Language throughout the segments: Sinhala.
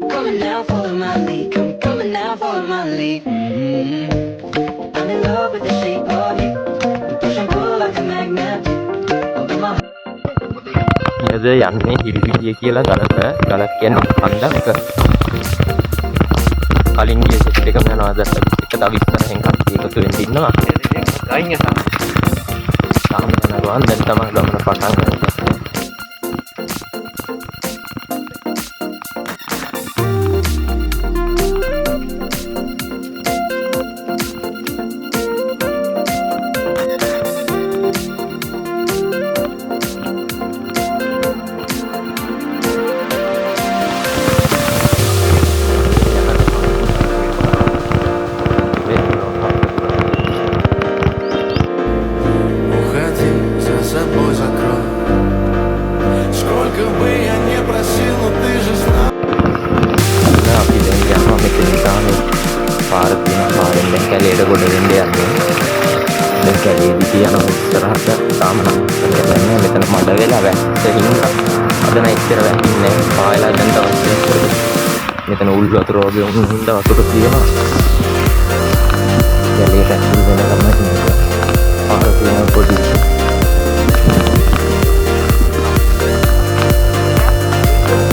Coming now, follow my lead. Coming now, follow my lead. I'm in love with the shape of you. We push and pull like a magnet. Although my ඉහද යන්නේ හිරිපිටිය කියලා ගලක ගලක් කියන්නේ කන්දක් කලින් ගිය සෙට් එකම යනවා දැන් එක තව ඉස්සරහෙන් කට්ටිය එකතු වෙන්න ඉන්නවා ගයින් එක තාම යනවා දැන් තමයි ගමන පටන් ගන්නේ Уходи, за собой закрой. Сколько бы я ни просил, но ты же знаешь. අපි දැන් යනවා මෙතන තාම පාර තියෙන පාරෙන් දැන් කැලේට ගොඩ වෙන්න යන්නේ දැන් කැලේදී තියන ඉස්සරහට තාම නම් මෙතන මඩ වෙලා වැස්ස හින්දා අද නම් ඉස්සර වැහින්නේ පායලා දැන් තවත් මෙතන උල් වතුර වගේ හින්දා වතුර තියෙනවා කැලේට ඇතුල් වෙන ගමන් පාර තියෙන පොඩි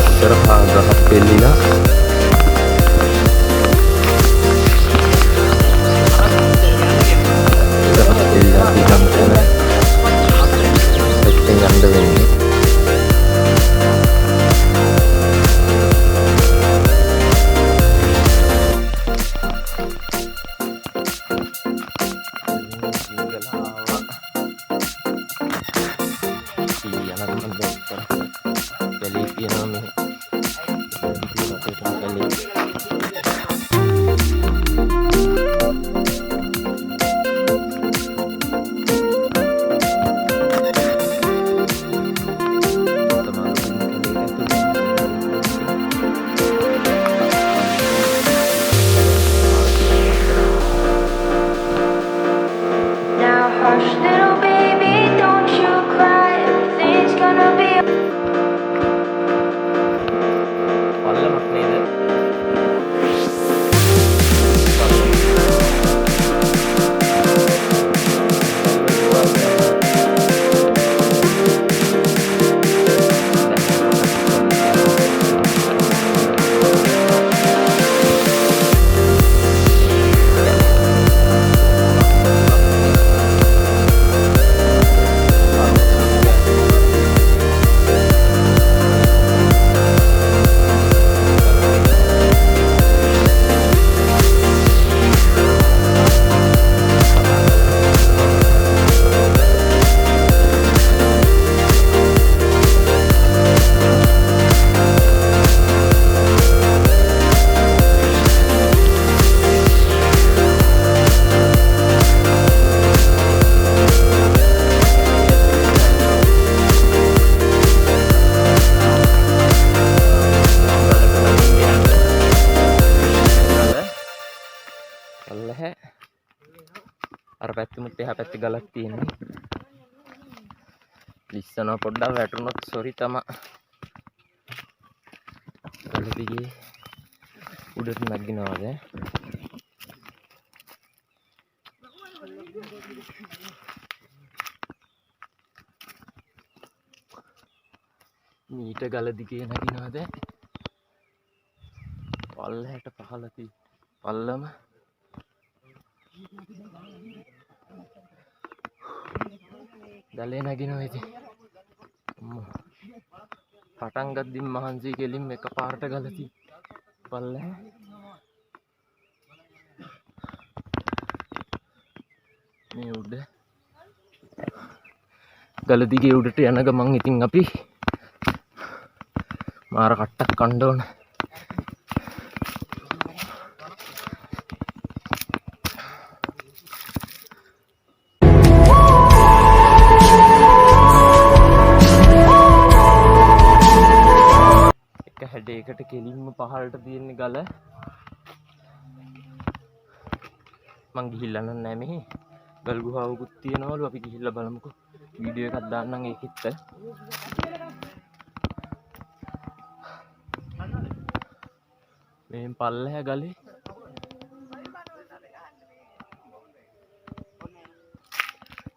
ඉස්සරහා ගහක් පෙල්ලිලා Now hush, little baby, don't you cry. Everything's gonna be පල්ලමක් නේද පල්ලහැ අර පැත්තෙමුත් එහා පැත්තේ ගලක් තියෙන්නේ ලිස්සනවා පොඩ්ඩක් වැටුනොත් සොරි තමා ගල දිගේ උඩට නගිනවාද මීට ගල දිගේ නගිනවාද පල්ලහැට පහළ තියෙන පල්ලම දලේ නගිනවා ඉතින් පටන් ගද්දිම මහන්සි කෙලින්ම එකපාරට ගලති පල්ලහැ මේ උඩ ගල දිගේ උඩට යන ගමන් ඉතින් අපි මාර කට්ටක් කන්න ඕන හැඩයකට කෙලින්ම පහළට තියෙන ගල මං ගිහිල්ලා නැහැ මෙහි ගල් ගුහාවකුත් තියෙනවලු අපි ගිහිල්ලා බලමුකෝ වීඩියෝ එකක් දාන්නම් ඒකෙත් මේ පල්ලෙහා ගලේ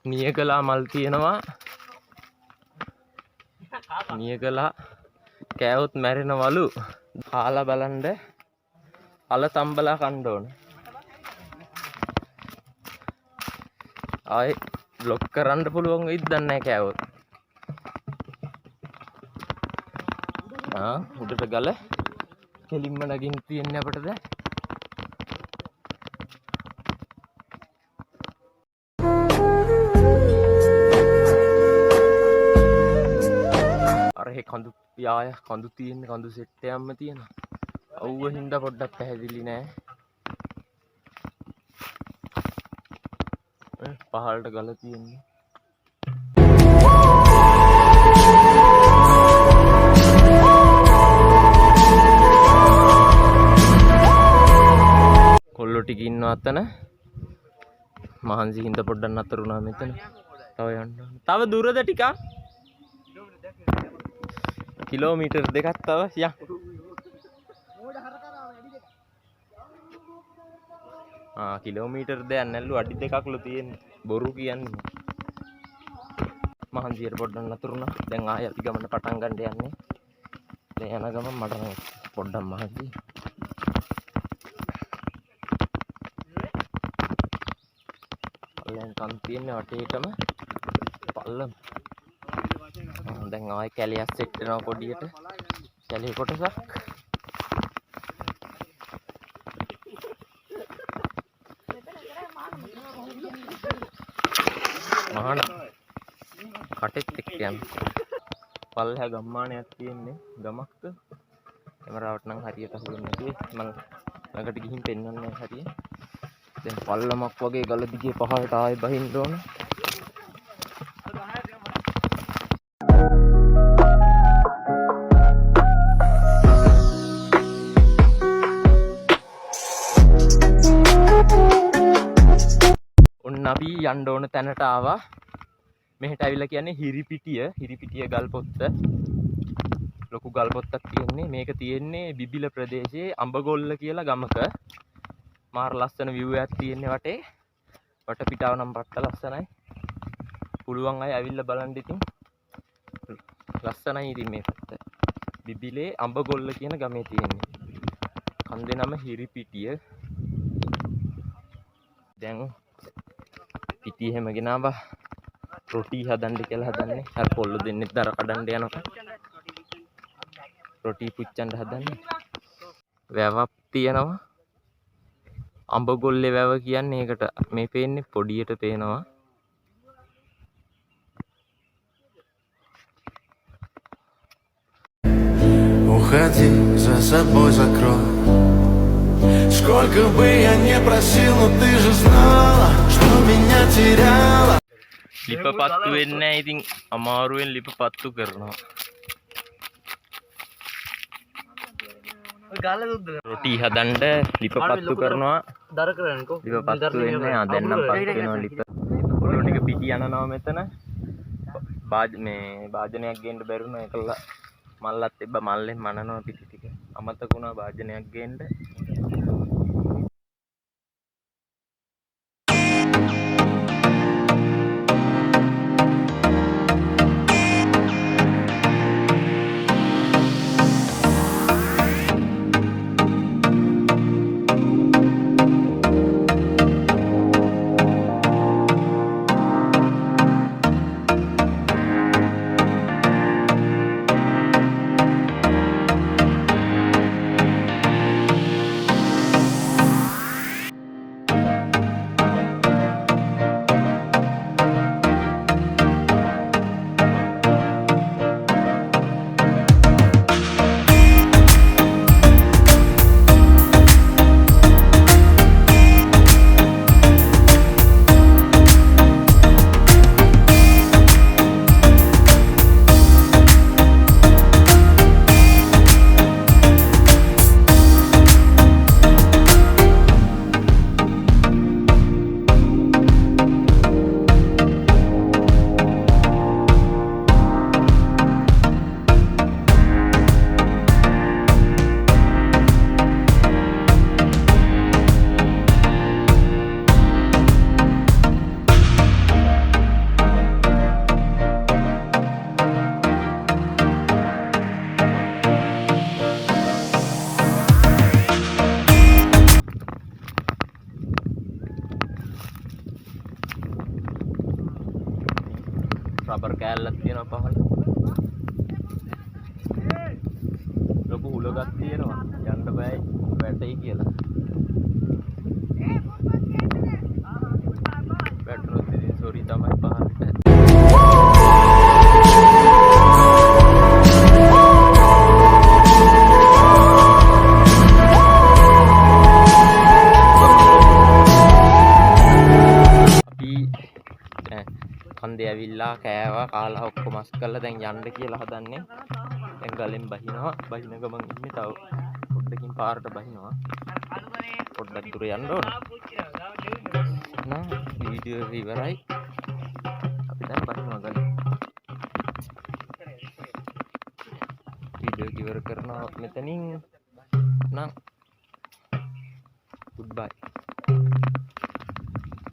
නියකලා මල් තියෙනවා. නියකලා කෑවොත් මැරෙනවලු. කාලා බලන්න අල තම්බලා කන්න ඕන. ආයේ බ්ලොක් කරන්න පුළුවන් වෙයිද දන්නේ නැහැ කෑවොත්. උඩට ගල කෙලින්ම නගින් තියන්නේ අපිට දැන්. අර කඳු යාය කඳු තියෙන කඳු සෙට් එකක්ම තියෙනවා. අවුව හින්දා පොඩ්ඩක් පැහැදිලි නෑ. පහළට ගල තියෙන්නේ. කොල්ලෝ ටික ඉන්නවා අතන. මහන්සි හින්දා පොඩ්ඩක් නතර වුණා මෙතන. තව යන්න. තව දුරද ටිකක්? කිලෝමීටර් දෙකක් තව යන්න. කිලෝමීටර් දෙයක් නැල්ලු අඩි දෙකක්ලු තියෙන්නේ. බොරු කියන්නේ. මහන්සියට පොඩ්ඩක් නතර වුණා. දැන් ආයෙ අපි ගමන පටන් ගන්න යන්නේ. දැන් යන ගමන් මට පොඩ්ඩක් මහන්සි. පල්ලෙන් කන් තියෙන්නේ වටේටම පල්ලම. දැන් ආයෙ කැලියක් සෙට් වෙනවා පොඩියට. කැලිය කොටසක්. මහාන කටෙත් එක්ක යන පල්ලෙහා ගම්මානයක් තියෙන්නේ. ගමක්ද කැමරාවට නම් හරියට හුවෙන්නේ නැති. මම ළඟට ගිහින් පෙන්වන්නේ හරිය. දැන් පල්ලමක් වගේ ගල දිගේ පහළට ආයෙ බහින්න ඕන. ඔන්න අපි යන්න ඕන තැනට ආවා. මෙහෙට ඇවිල්ලා කියන්නේ හිරිපිටිය ගල් පොත්ත. ලොකු ගල් පොත්තක් තියෙන්නේ. මේක තියෙන්නේ බිබිල ප්‍රදේශයේ අඹගොල්ල කියලා ගමක. මාර ලස්සන view එකක් තියෙන්නේ වටේ. වටපිටාව නම් රට්ට ලස්සනයි. පුළුවන් අය ඇවිල්ලා බලන්න ඉතින්. ලස්සනයි ඉතින් මේ පැත්ත. බිබිලේ අඹගොල්ල කියන ගමේ තියෙන්නේ. කන්දේ නම හිරිපිටිය. දැන් පිටි හැම ගෙනාවා. රොටි හදන්න කියලා හදන්නේ. අර පොල්ල දෙන්නෙත් දර කඩන්න යනවා. රොටි පුච්චන්න හදන්නේ. වැවක් තියෙනවා. අඹගොල්ලේ වැව කියන්නේ ඒකට. මේ පේන්නේ පොඩියට පේනවා. Уходи, за собой закрой. Сколько бы я не просил, но ты же знала, что меня теряла. ලිප පත්තු වෙන්නේ නැහැ. ඉතින් අමාරුවෙන් ලිප පත්තු කරනවා. රොටි හදන්න ලිප පත්තු කරනවා. දර කරන්නකෝ. ලිප පත්තු වෙන්නේ නැහැ. දැන් නම් පත්තු වෙනවා ලිප. ඔළුව ටික පිටි යනවා මෙතන. මේ වාදනයක් ගේන්න බැරුණා ඒකලා මල්ලත් තිබ්බ මල්ලෙන් මනනවා පිටි ටික. අමතක වුණා වාදනයක් ගේන්න. කැල්ලක් තියෙනවා පහළ. ලොකු හුලගක් තියෙනවා. යන්න බෑයි වැටෙයි කියලා. වැටුනොත් ඉතින් සෝරි තමයි පහළට. කන්දේ ඇවිල්ලා කෑවා කාලා ඔක්කොම මස් කරලා දැන් යන්න කියලා හදන්නේ. දැන් ගලෙන් බහිනවා. බහින ගමන් ඉන්නේ තව පොඩ්ඩකින් පාරට බහිනවා. පොඩ්ඩක් දුර යන්න ඕන. නා වීඩියෝ එක ඉවරයි. අපි දැන් බහිනවා ගලෙන්. වීඩියෝ එක ඉවර කරනවා මෙතනින්. නම් goodbye.